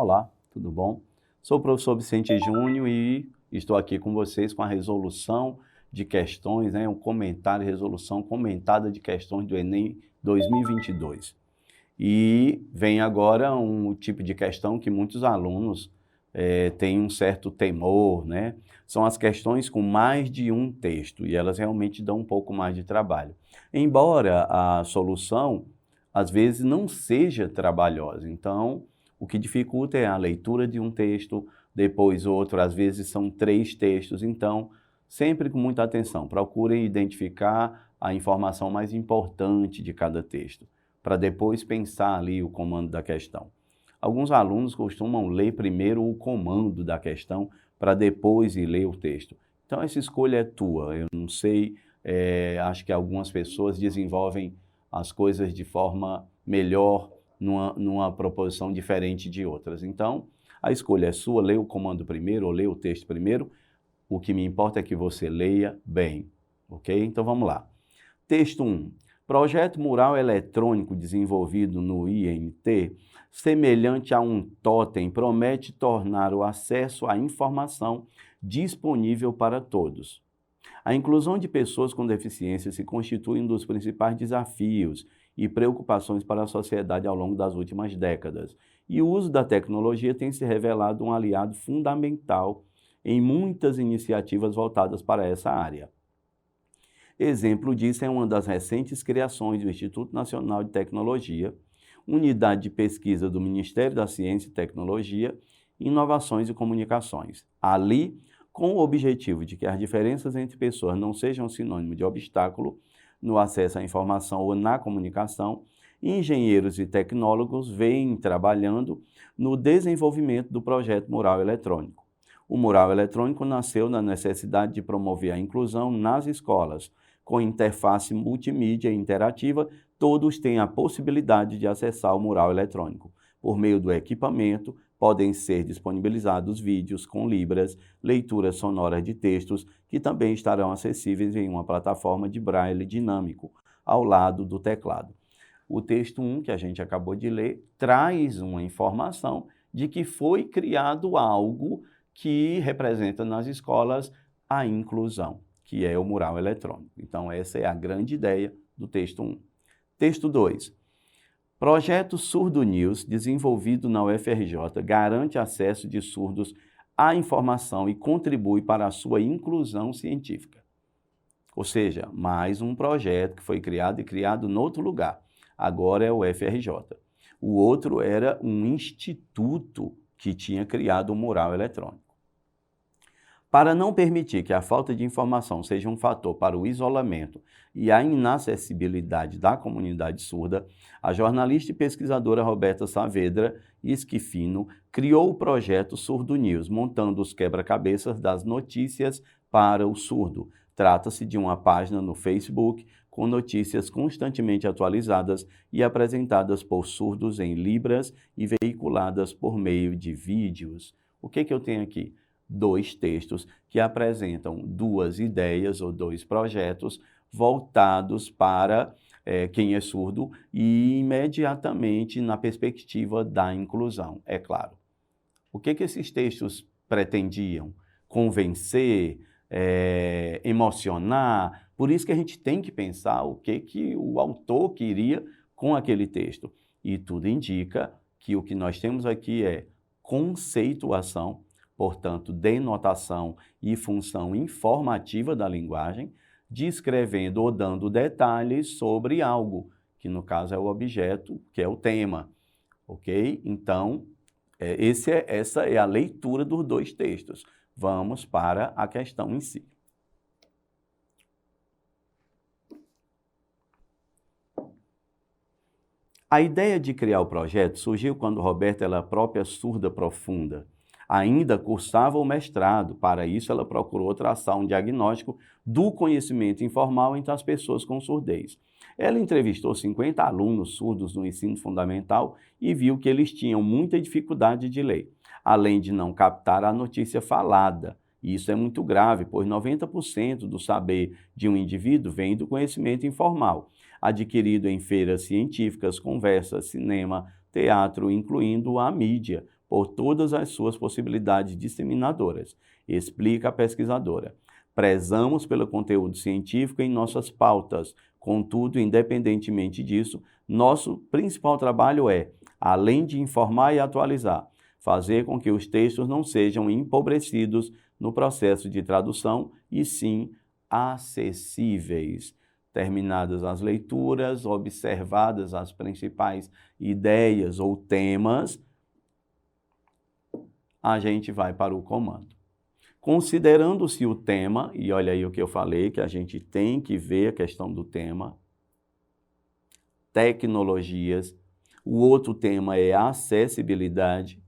Olá, tudo bom? Sou o professor Vicente Júnior e estou aqui com vocês com a resolução de questões, um comentário e resolução comentada de questões do Enem 2022. E vem agora um tipo de questão que muitos alunos têm um certo temor, né? São as questões com mais de um texto e elas realmente dão um pouco mais de trabalho. Embora a solução, às vezes, não seja trabalhosa. Então, o que dificulta é a leitura de um texto, depois outro, às vezes são 3 textos. Então, sempre com muita atenção, procurem identificar a informação mais importante de cada texto, para depois pensar ali o comando da questão. Alguns alunos costumam ler primeiro o comando da questão para depois ir ler o texto. Então, essa escolha é tua. Eu não sei, acho que algumas pessoas desenvolvem as coisas de forma melhor numa proposição diferente de outras. Então, a escolha é sua, lê o comando primeiro ou lê o texto primeiro. O que me importa é que você leia bem, ok? Então, vamos lá. Texto 1. Projeto mural eletrônico desenvolvido no INT, semelhante a um totem, promete tornar o acesso à informação disponível para todos. A inclusão de pessoas com deficiência se constitui um dos principais desafios e preocupações para a sociedade ao longo das últimas décadas. E o uso da tecnologia tem se revelado um aliado fundamental em muitas iniciativas voltadas para essa área. Exemplo disso é uma das recentes criações do Instituto Nacional de Tecnologia, unidade de pesquisa do Ministério da Ciência e Tecnologia, Inovações e Comunicações. Ali, com o objetivo de que as diferenças entre pessoas não sejam sinônimo de obstáculo no acesso à informação ou na comunicação, engenheiros e tecnólogos vêm trabalhando no desenvolvimento do projeto Mural Eletrônico. O Mural Eletrônico nasceu na necessidade de promover a inclusão nas escolas. Com interface multimídia interativa, todos têm a possibilidade de acessar o mural eletrônico. Por meio do equipamento, podem ser disponibilizados vídeos com libras, leituras sonoras de textos, que também estarão acessíveis em uma plataforma de braille dinâmico, ao lado do teclado. O texto 1, que a gente acabou de ler, traz uma informação de que foi criado algo que representa nas escolas a inclusão, que é o mural eletrônico. Então, essa é a grande ideia do texto 1. Texto 2. Projeto Surdo News, desenvolvido na UFRJ, garante acesso de surdos à informação e contribui para a sua inclusão científica. Ou seja, mais um projeto que foi criado em outro lugar. Agora é o UFRJ. O outro era um instituto que tinha criado o mural eletrônico. Para não permitir que a falta de informação seja um fator para o isolamento e a inacessibilidade da comunidade surda, a jornalista e pesquisadora Roberta Saavedra Schifino criou o projeto Surdo News, montando os quebra-cabeças das notícias para o surdo. Trata-se de uma página no Facebook com notícias constantemente atualizadas e apresentadas por surdos em libras e veiculadas por meio de vídeos. O que eu tenho aqui? 2 textos que apresentam 2 ideias ou 2 projetos voltados para quem é surdo e imediatamente na perspectiva da inclusão, é claro. O que esses textos pretendiam? Convencer, emocionar? Por isso que a gente tem que pensar o que o autor queria com aquele texto. E tudo indica que o que nós temos aqui é conceituação, portanto, denotação e função informativa da linguagem, descrevendo ou dando detalhes sobre algo, que no caso é o objeto, que é o tema, ok? Então, essa é a leitura dos 2 textos. Vamos para a questão em si. A ideia de criar o projeto surgiu quando Roberta, ela própria surda profunda, ainda cursava o mestrado. Para isso, ela procurou traçar um diagnóstico do conhecimento informal entre as pessoas com surdez. Ela entrevistou 50 alunos surdos no ensino fundamental e viu que eles tinham muita dificuldade de ler, além de não captar a notícia falada. E isso é muito grave, pois 90% do saber de um indivíduo vem do conhecimento informal, adquirido em feiras científicas, conversas, cinema, teatro, incluindo a mídia, por todas as suas possibilidades disseminadoras, explica a pesquisadora. Prezamos pelo conteúdo científico em nossas pautas, contudo, independentemente disso, nosso principal trabalho é, além de informar e atualizar, fazer com que os textos não sejam empobrecidos no processo de tradução e sim acessíveis. Terminadas as leituras, observadas as principais ideias ou temas, a gente vai para o comando. Considerando-se o tema, e olha aí o que eu falei, que a gente tem que ver a questão do tema, tecnologias, o outro tema é acessibilidade.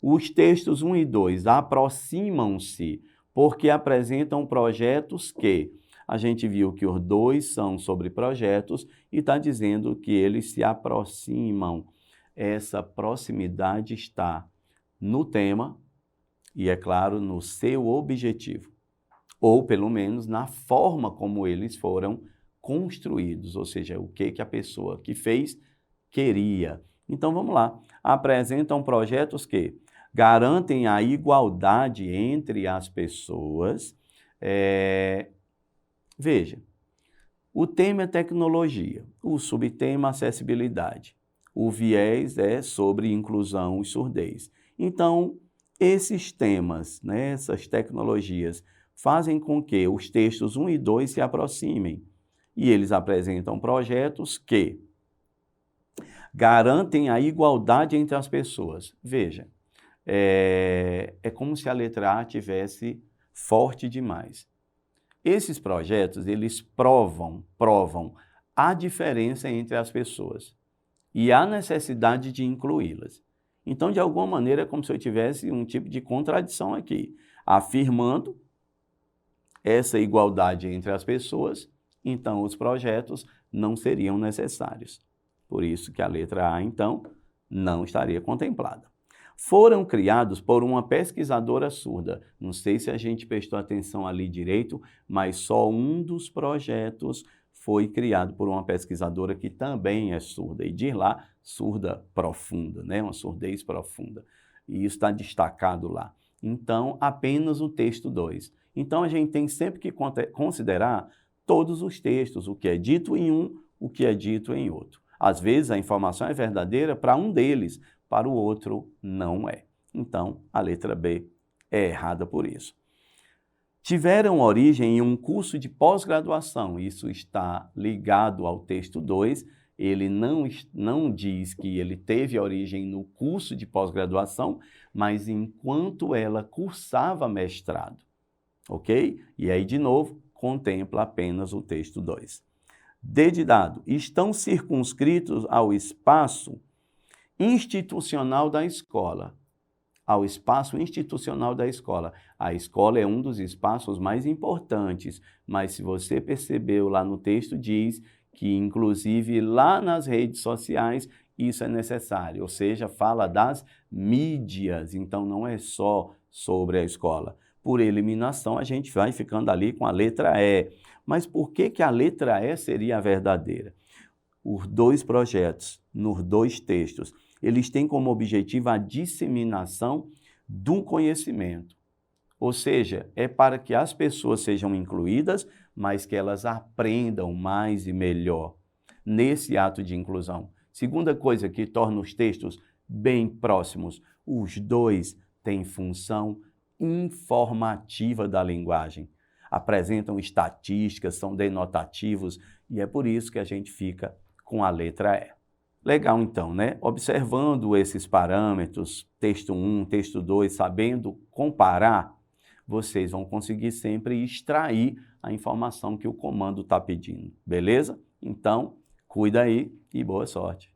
Os textos 1 e 2 aproximam-se porque apresentam projetos que a gente viu que os dois são sobre projetos e está dizendo que eles se aproximam. Essa proximidade está no tema e, é claro, no seu objetivo, ou pelo menos na forma como eles foram construídos, ou seja, o que a pessoa que fez queria. Então, vamos lá. Apresentam projetos que garantem a igualdade entre as pessoas. Veja, o tema é tecnologia, o subtema acessibilidade, o viés é sobre inclusão e surdez. Então, esses temas, né, essas tecnologias, fazem com que os textos 1 e 2 se aproximem. E eles apresentam projetos que garantem a igualdade entre as pessoas. Veja, é como se a letra A tivesse forte demais. Esses projetos, eles provam a diferença entre as pessoas e a necessidade de incluí-las. Então, de alguma maneira, é como se eu tivesse um tipo de contradição aqui, afirmando essa igualdade entre as pessoas, então os projetos não seriam necessários. Por isso que a letra A, então, não estaria contemplada. Foram criados por uma pesquisadora surda. Não sei se a gente prestou atenção ali direito, mas só um dos projetos foi criado por uma pesquisadora que também é surda. E diz lá, surda profunda, né? Uma surdez profunda. E isso está destacado lá. Então, apenas o texto 2. Então, a gente tem sempre que considerar todos os textos, o que é dito em um, o que é dito em outro. Às vezes, a informação é verdadeira para um deles, para o outro não é. Então, a letra B é errada por isso. Tiveram origem em um curso de pós-graduação. Isso está ligado ao texto 2. Ele não diz que ele teve origem no curso de pós-graduação, mas enquanto ela cursava mestrado. Ok? E aí, de novo, contempla apenas o texto 2. D de dado. Estão circunscritos ao espaço institucional da escola. Ao espaço institucional da escola. A escola é um dos espaços mais importantes, mas se você percebeu lá no texto, diz que inclusive lá nas redes sociais isso é necessário, ou seja, fala das mídias, então não é só sobre a escola. Por eliminação, a gente vai ficando ali com a letra E. Mas por que a letra E seria a verdadeira? Os dois projetos, nos dois textos, eles têm como objetivo a disseminação do conhecimento. Ou seja, é para que as pessoas sejam incluídas, mas que elas aprendam mais e melhor nesse ato de inclusão. Segunda coisa que torna os textos bem próximos, os dois têm função informativa da linguagem. Apresentam estatísticas, são denotativos e é por isso que a gente fica com a letra E. Legal então, né? Observando esses parâmetros, texto 1, texto 2, sabendo comparar, vocês vão conseguir sempre extrair a informação que o comando está pedindo, beleza? Então, cuida aí e boa sorte.